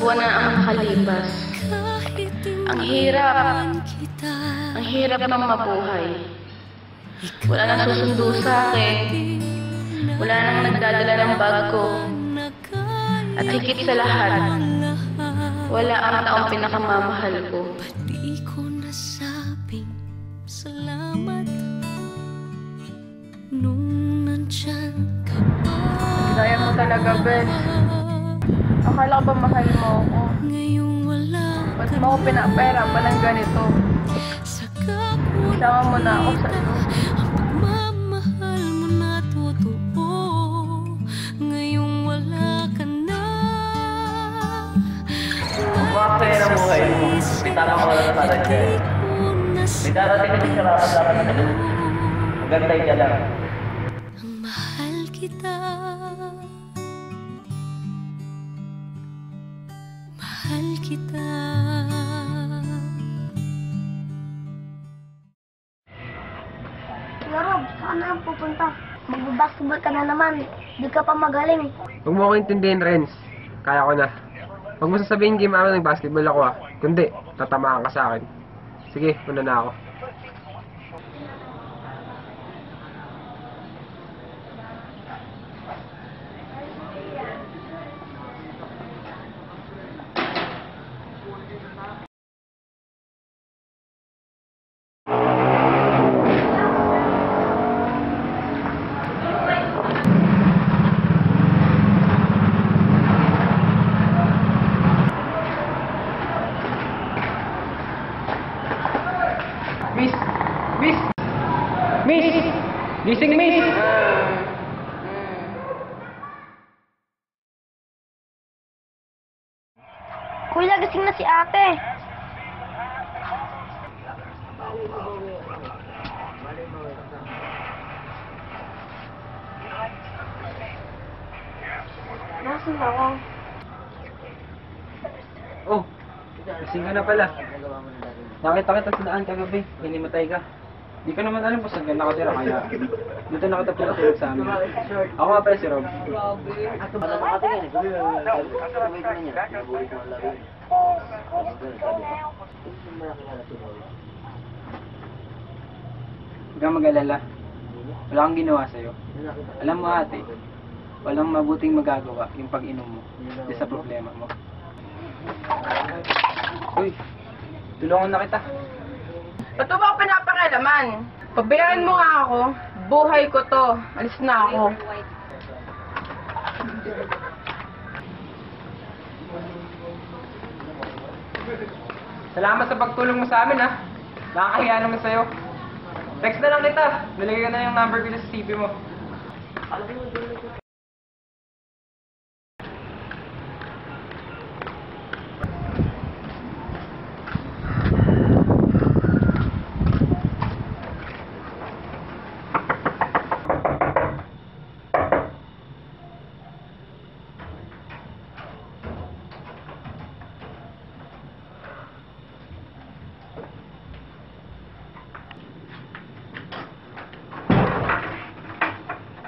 buwan na ang nakalipas. Ang hirap ng mabuhay. Wala nang susundo sa akin. Wala nang nagdadala ng bag ko. At higit sa lahat, wala ang taong pinakamamahal ko. Ba't di ko nasabing salamat nung nandyan ka pa? Ginaya mo talaga, Bes. Akala ko ba mahal mo ako? Ngayong wala Ba't mo ako pinapera pa ng ganito? Sama mo na ako sa iyo. ang pagmamahal mo na totoo. Ngayong wala ka na. Makakaya ng buhay mo. Pitara ko lang sa atin kayo. May darating na siya karapat-dapat na ito. Magantay ka lang. Ang mahal kita. Mahal kita. Rob, saan na ang pupunta? Magbabasketball ka na naman. Di ka pa magaling. Huwag mo ako intindihin, Renz. Kaya ko na. Huwag mo sasabihin game ako ng basketball ako Kundi, tatamaan ka sa akin. Sige, una na ako. Miss! Miss! Miss! Gising, Miss! Kuya, gising na si ate. Nasaan ako? Oh, gising ka na pala. Nakita kita sa daan kagabi, hinimatay ka. Di ka naman alam kung saan ka nakatira, kaya dito na kita pinatulog sa amin. Ako nga pala si Rob. Huwag kang mag-alala. Wala kang ginawa sa'yo. Alam mo ate, walang mabuting magagawa yung pag-inom mo di sa problema mo. Uy, tulungan na kita. Ba't mo ba ako pinapakialaman? Pabayaan mo nga ako. Buhay ko to. Alis na ako. Salamat sa pagtulong mo sa amin ha. Nakakahiya naman sa'yo. Text na lang kita. Nilagay ko na yung number ko sa CP mo.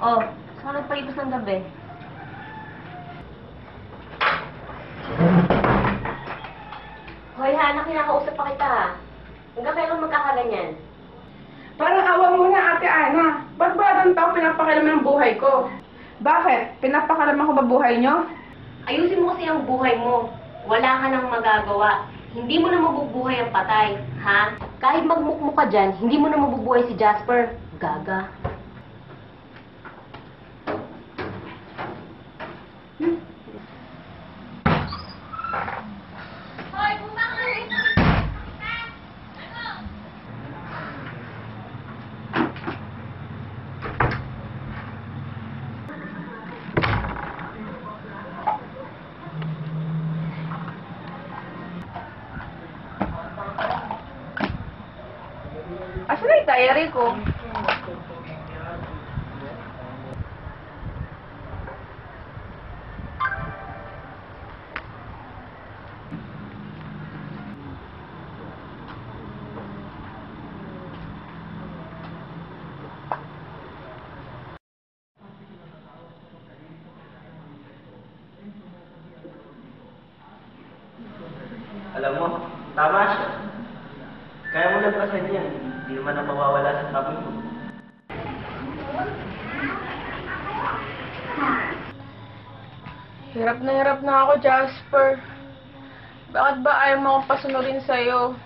Oh, saan nagpalipas ng gabi? Hoy, Hana, kinakausap pa kita ha. Hanggang kailan magkakaganyan? Parang awa mo na, Ate Ana. Ba't ba ang tao pinapakialaman ng buhay ko? Bakit? Pinapakalaman ko ba buhay nyo? Ayusin mo kasi ang buhay mo. Wala ka nang magagawa. Hindi mo na mabubuhay ang patay, ha? Kahit magmukmuk ka dyan, hindi mo na mabubuhay si Jasper. Gaga. Asan na yung diary ko? kasya. Kaya mo nagpasan yan. Hindi naman na mawawala sa tabi mo. Hirap na ako, Jasper. Bakit ba ayaw mo akong pasunurin sa'yo?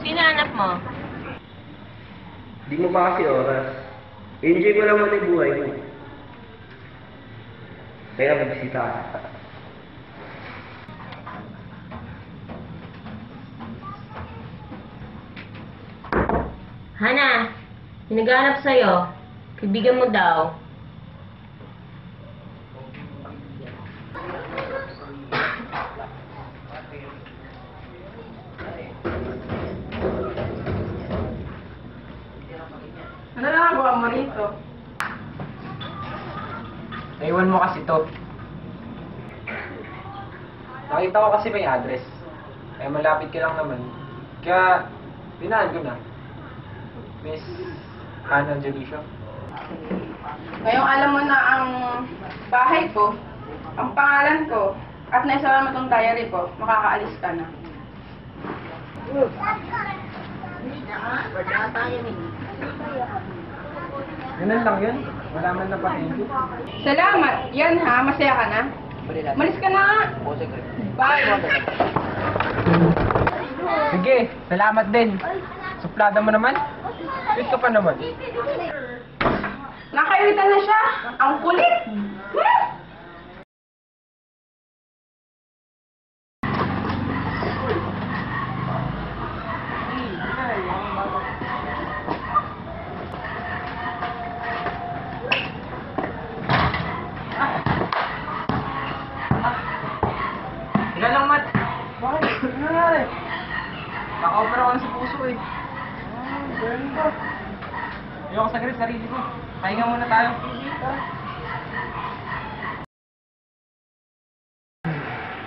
Sino anak mo? Di mo ba kasi oras? Enjoy mo naman yung buhay mo. Kaya magbisita ka. Hana, hinaganap sa'yo. Kaibigan mo daw. Ano nagawa mo rito? Naiwan mo kasi to. Nakita ko kasi may address. Kaya malapit ka lang naman. Kaya, pinaan ko na. Miss Hannah Jalisio. Ngayong alam mo na ang bahay ko, ang pangalan ko, at naisama mo itong diary ko, makakaalis ka na. Ganun lang yun. Wala man na pa-thank you. Salamat! Yan ha, masaya ka na? Malis ka na nga! Bye! Sige, salamat din. Suplada mo naman. Wait ka pa naman. Nakaiwitan na siya! Ang kulit! Teka lang, Matt. Bakit? Ano nangyari? Naka-opera ko na sa puso eh. Ganun ba? Ayoko saglit sarili ko. Pahinga muna tayo.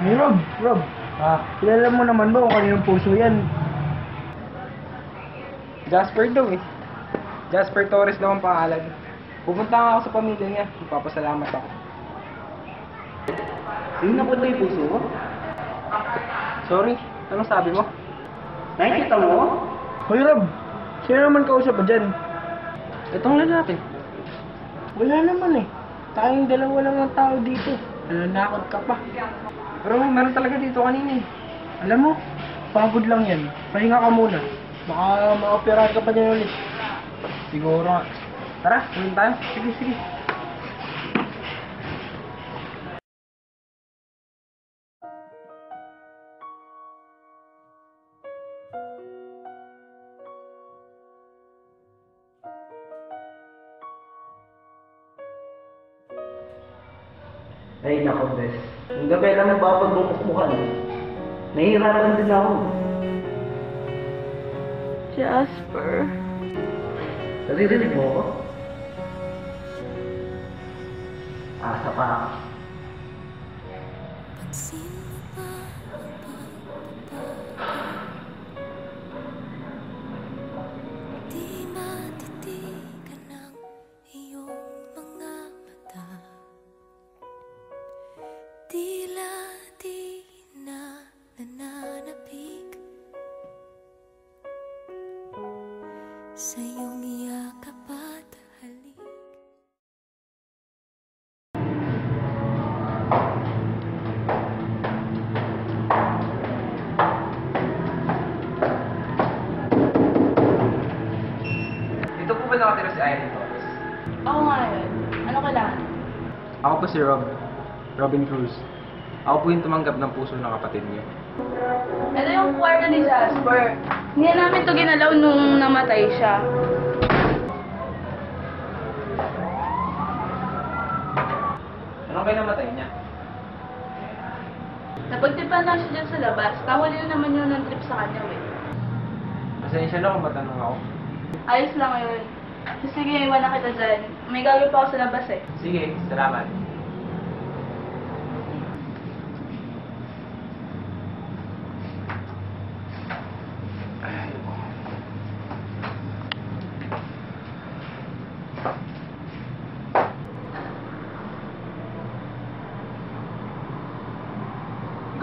Hey, Rob. Kilala mo naman ba kung kaninong puso yan? Jasper daw eh. Jasper Torres daw ang pangalan. Pupunta nga ako sa pamilya niya. Ipapasalamat ako. Sino na po yung puso mo? Sorry, anong sabi mo? Nakikita mo? Hoy, Rob. Sino naman kausap pa dyan? Itong lalaki. Wala naman eh. Tayong dalawa lang ang tao dito. Nananakot ka pa. Pero meron talaga dito kanina eh. Alam mo, pagod lang yan. Pahinga ka muna. Baka ma-operahan ka pa dyan ulit. Siguro nga. Tara, ulit tayo. Sige. Ay, nako, Bes. Ang gabi naman ba pag bumukmukan? Nahihirapan din ako. Jasper. Naririnig mo ako? Asa pa ako. Pansin mo ba ang pagbabago? Di matitigan ng iyong mga mata. Tila di na nananapik sa iyong yakap at halik. Dito po ba nakatira si Irene Torres? Oo nga yun. Ano kailangan? Ako po si Robin Cruz. Ako po yung tumanggap ng puso ng kapatid niyo. Ito yung kwarto ni Jasper. Hindi namin ito ginalaw nung namatay siya. Anong kayo namatay niya? Napagtipan lang siya dyan sa labas. Kahuli na naman yun ng trip sa kanya, eh. Pasensya na kung matanong ako. Ayos lang yun. Sige, iwan na kita dyan. May gagawin pa ako sa labas, eh. Sige, salamat.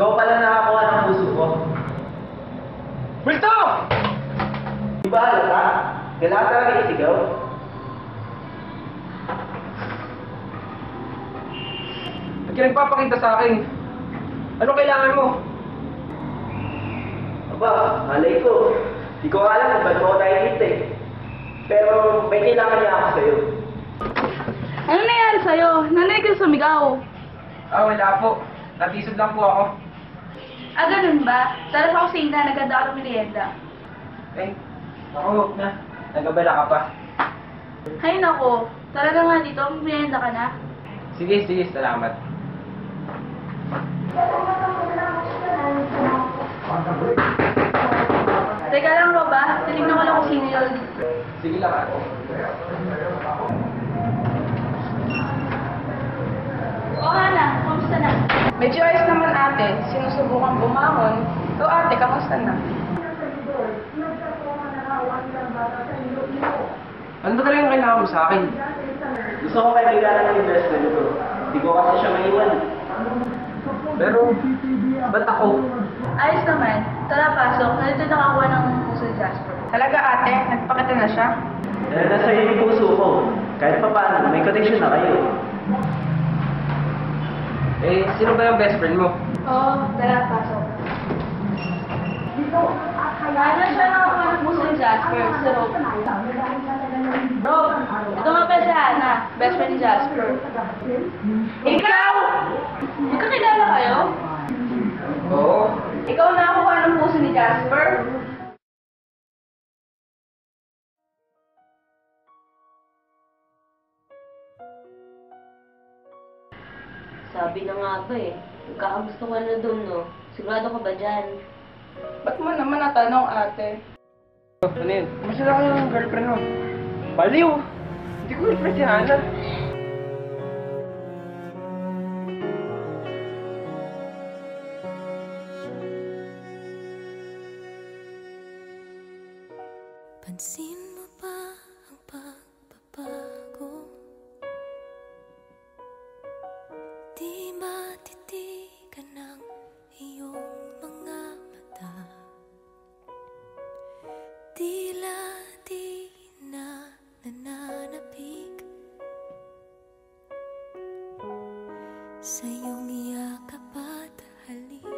Ikaw pala nakakuha ng puso ko. Bulto! Di ba halata? Kailangan talaga isigaw. Ba't ka nagpapakita sa akin? Ano kailangan mo? Aba, malay ko. Di ko alam kung ba't mo ako nakikita eh. Pero may kailangan niya ako sa'yo. Ano nangyari sa'yo? Narinig ka sumigaw. Ah, wala po. Natisod lang po ako. Ah, ganun ba? Tara sa kusina, naganda ako ng merienda. Eh, ako, huwag na. Nagabala ka pa. Hay nako, talaga nga dito, merienda ka na. Sige, sige, salamat. Teka lang, Roba. Tinignan ko lang kung sino yun. Sige lang ako. O, Hana, kamusta na? Medyo ayos naman ate, sinusubukan bumangon. So ate, kamusta na? Ano ba talagang kailangan mo sa akin? Gusto ko kaibigan ng investment ko. Di ko kasi siya maiwan. Pero, ba't ako? Ayos naman. Tara, pasok. Nandito nakakuha ng puso ni Jasper. Talaga ate, nagpakita na siya? Dahil nasa iyo yung puso ko. Kahit pa paano, may connection na kayo. Eh, sino ba yung best friend mo? Oo, tara, pasok. Ano siya nakakuha ng puso ni Jasper? Si Rob. Rob, ito nga pala si Hana, best friend ni Jasper. Ikaw! Magkakilala kayo? Oo. Ikaw nakakuha ng puso ni Jasper? Sabi na nga ba eh. Magkakagusto ka na doon, no? Sigurado ka ba dyan? Ba't mo naman natanong ate? Ano yun? Kumusta lang yung girlfriend mo? Baliw! Hindi ko girlfriend si Hana. Pansin mo ba ang pagbabago? Di matitigan ng iyong mga mata. Tila di na nananapig sa iyong yakap at halik.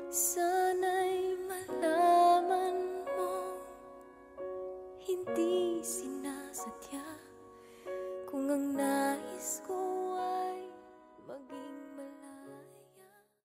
Sana'y malaman mo, hindi sinasadya kung ang nais ko